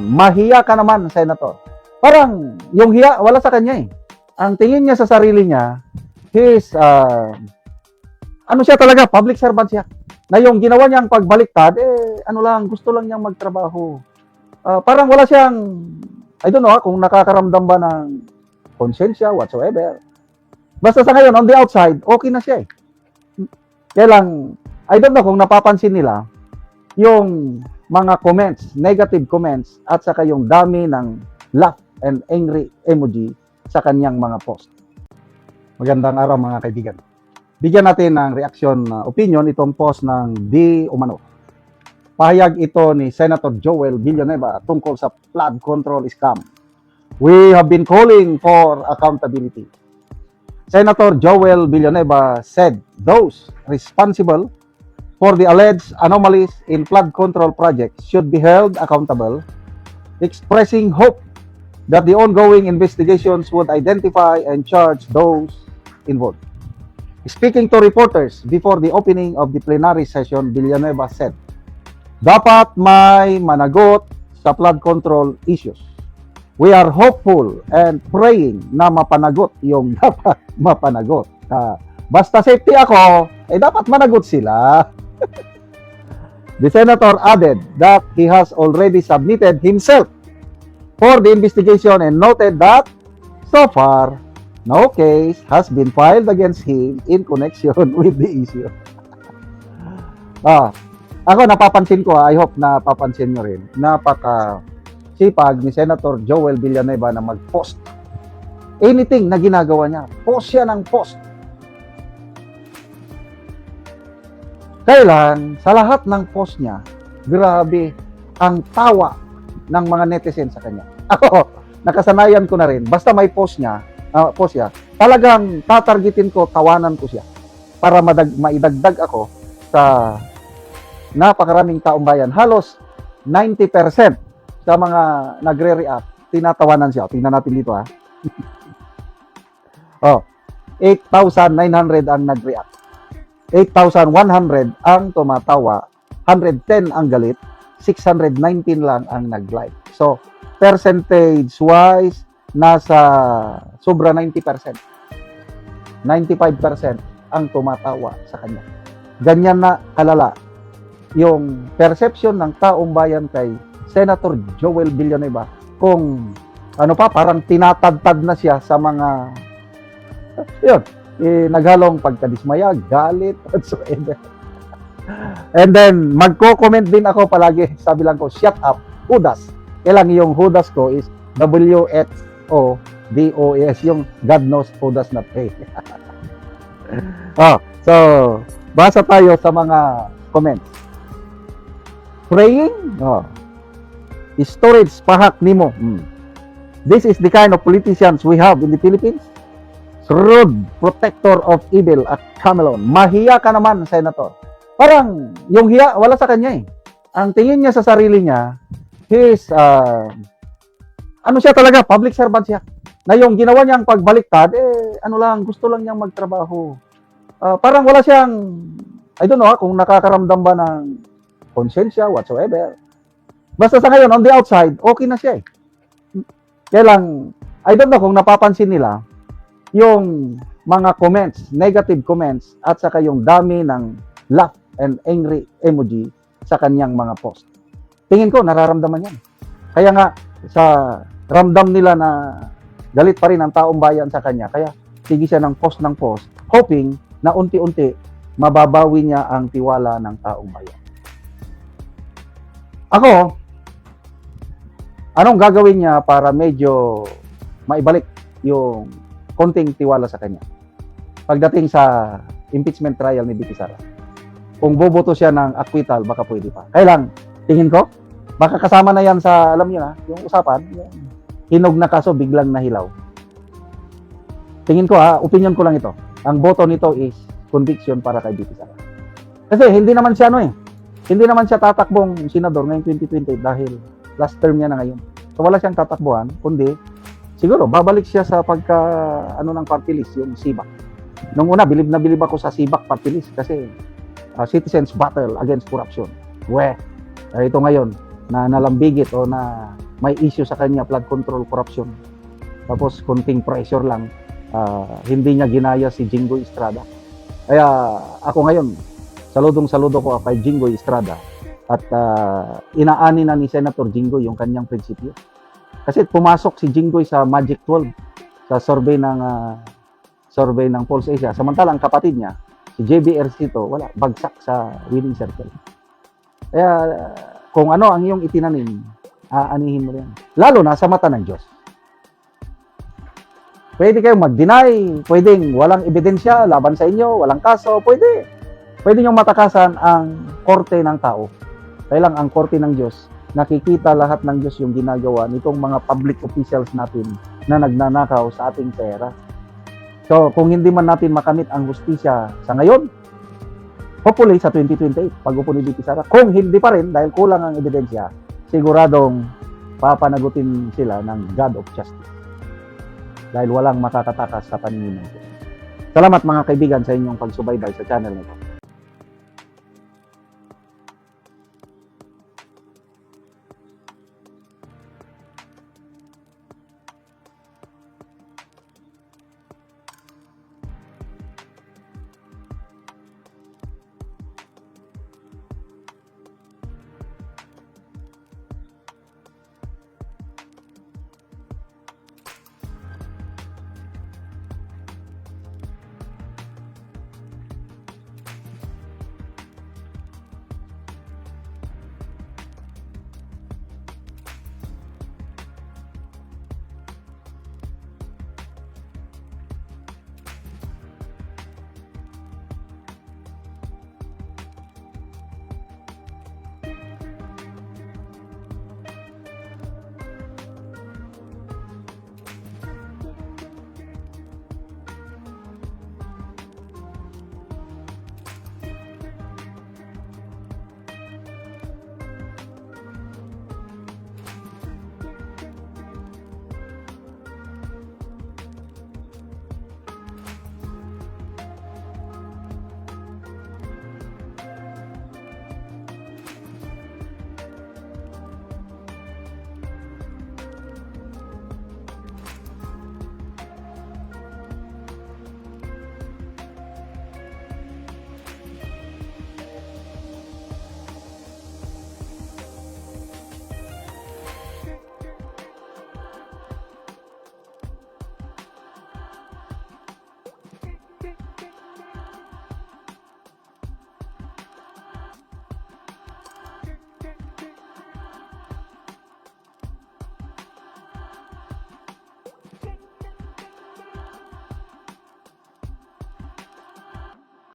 Mahiya ka naman, Senator. Parang yung hiya, wala sa kanya eh. Ang tingin niya sa sarili niya, he's, ano siya talaga, public servant siya. Na yung ginawa niyang pagbaliktad, ano lang, gusto lang niyang magtrabaho. Parang wala siyang, I don't know kung nakakaramdam ba ng konsensya, whatsoever. Basta sa ngayon, on the outside, okay na siya eh. Kaya lang, I don't know kung napapansin nila, yung mga comments, negative comments, at saka yung dami ng laugh and angry emoji sa kanyang mga post. Magandang araw mga kaibigan. Bigyan natin ng reaksyon na opinion itong post ng Di Umano. Pahayag ito ni Senator Joel Villanueva tungkol sa flood control scam. We have been calling for accountability. Senator Joel Villanueva said those responsible for the alleged anomalies in flood control projects should be held accountable, expressing hope that the ongoing investigations would identify and charge those involved. Speaking to reporters before the opening of the plenary session, Villanueva said, dapat may managot sa flood control issues. We are hopeful and praying na mapanagot yung dapat mapanagot. Basta safety ako, dapat managot sila. The senator added that he has already submitted himself for the investigation and noted that so far, no case has been filed against him in connection with the issue. Ako napapansin ko, I hope napapansin nyo rin, napaka-sipag ni Senator Joel Villanueva na mag-post. Anything na ginagawa niya, post siya ng post. Kailan, sa lahat ng post niya, grabe ang tawa ng mga netizen sa kanya. Ako, nakasanayan ko na rin, basta may post siya, talagang tatargetin ko, tawanan ko siya para maidagdag ako sa napakaraming taong bayan. Halos 90% sa mga nagre-react, tinatawanan siya. Tingnan natin dito 8,900 ang nag-react. 8,100 ang tumatawa, 110 ang galit, 619 lang ang nag-like. So, percentage-wise, nasa sobra 90%. 95% ang tumatawa sa kanya. Ganyan na kalala yung perception ng taong bayan kay Senator Joel Villanueva kung parang tinatadtad na siya sa mga naghalong pagkadismaya, galit, whatsoever. And then, magko-comment din ako palagi, sabi lang ko, shut up, Judas. Kailang yung Judas ko is W-H-O-D-O-S, yung God knows who does not pay. So, basa tayo sa mga comments. Praying? Storage, pahak nimo. This is the kind of politicians we have in the Philippines. Shrewd, protector of evil at Camelon. Mahiya ka naman, Senator. Parang yung hiya, wala sa kanya eh. Ang tingin niya sa sarili niya, he's, ano siya talaga, public servant siya. Na yung ginawa niyang pagbaliktad, ano lang, gusto lang niyang magtrabaho. Parang wala siyang, I don't know kung nakakaramdam ba ng konsensya, whatsoever. Basta sa ngayon, on the outside, okay na siya eh. Kaya lang, I don't know kung napapansin nila, yung mga comments, negative comments, at saka yung dami ng laugh and angry emoji sa kanyang mga post. Tingin ko, nararamdaman yan. Kaya nga, sa ramdam nila na galit pa rin ang taong bayan sa kanya, kaya sige siya ng post, hoping na unti-unti mababawi niya ang tiwala ng taong bayan. Ako, anong gagawin niya para medyo maibalik yung konting tiwala sa kanya pagdating sa impeachment trial ni Vicky Sara? Kung boboto siya ng acquittal, baka pwede pa. Kaya lang, tingin ko, baka kasama na yan sa, alam niyo na, yung usapan, yung hinog na kaso, biglang nahilaw. Tingin ko opinion ko lang ito. Ang boto nito is conviction para kay Vicky Sara. Kasi hindi naman siya hindi naman siya tatakbong senador ngayong 2020 dahil last term niya na ngayon. So wala siyang tatakbuhan, kundi siguro babalik siya sa pagka ng party list, yung SIBAC. Nung una, bilib na bilib ako sa SIBAC party list kasi citizens battle against corruption. Ito ngayon na nalambigit o na may issue sa kanya, flood control, corruption. Tapos konting pressure lang, hindi niya ginaya si Jinggoy Estrada. Kaya ako ngayon, saludo ko kay Jinggoy Estrada at inaani na ni Senator Jinggoy yung kanyang prinsipyo. Kasi pumasok si Jinggoy sa Magic 12 sa survey ng Pulse Asia. Samantalang kapatid niya, si JB Ercito, wala, bagsak sa winning circle. Kaya kung ano ang iyong itinanim, aanihin mo yan. Lalo na sa mata ng Diyos. Pwede kayong mag-deny, pwedeng walang ebidensya laban sa inyo, walang kaso, pwede. Pwede nyo matakasan ang korte ng tao. Kaya lang ang korte ng Diyos, nakikita lahat ng Diyos yung ginagawa nitong mga public officials natin na nagnanakaw sa ating pera. So, kung hindi man natin makamit ang hustisya sa ngayon, hopefully sa 2028, pag-upo ni VP Sara, kung hindi pa rin, dahil kulang ang ebidensya, siguradong papanagutin sila ng God of Justice. Dahil walang makakatakas sa paningin ng Diyos. Salamat mga kaibigan sa inyong pagsubaybay sa channel nito.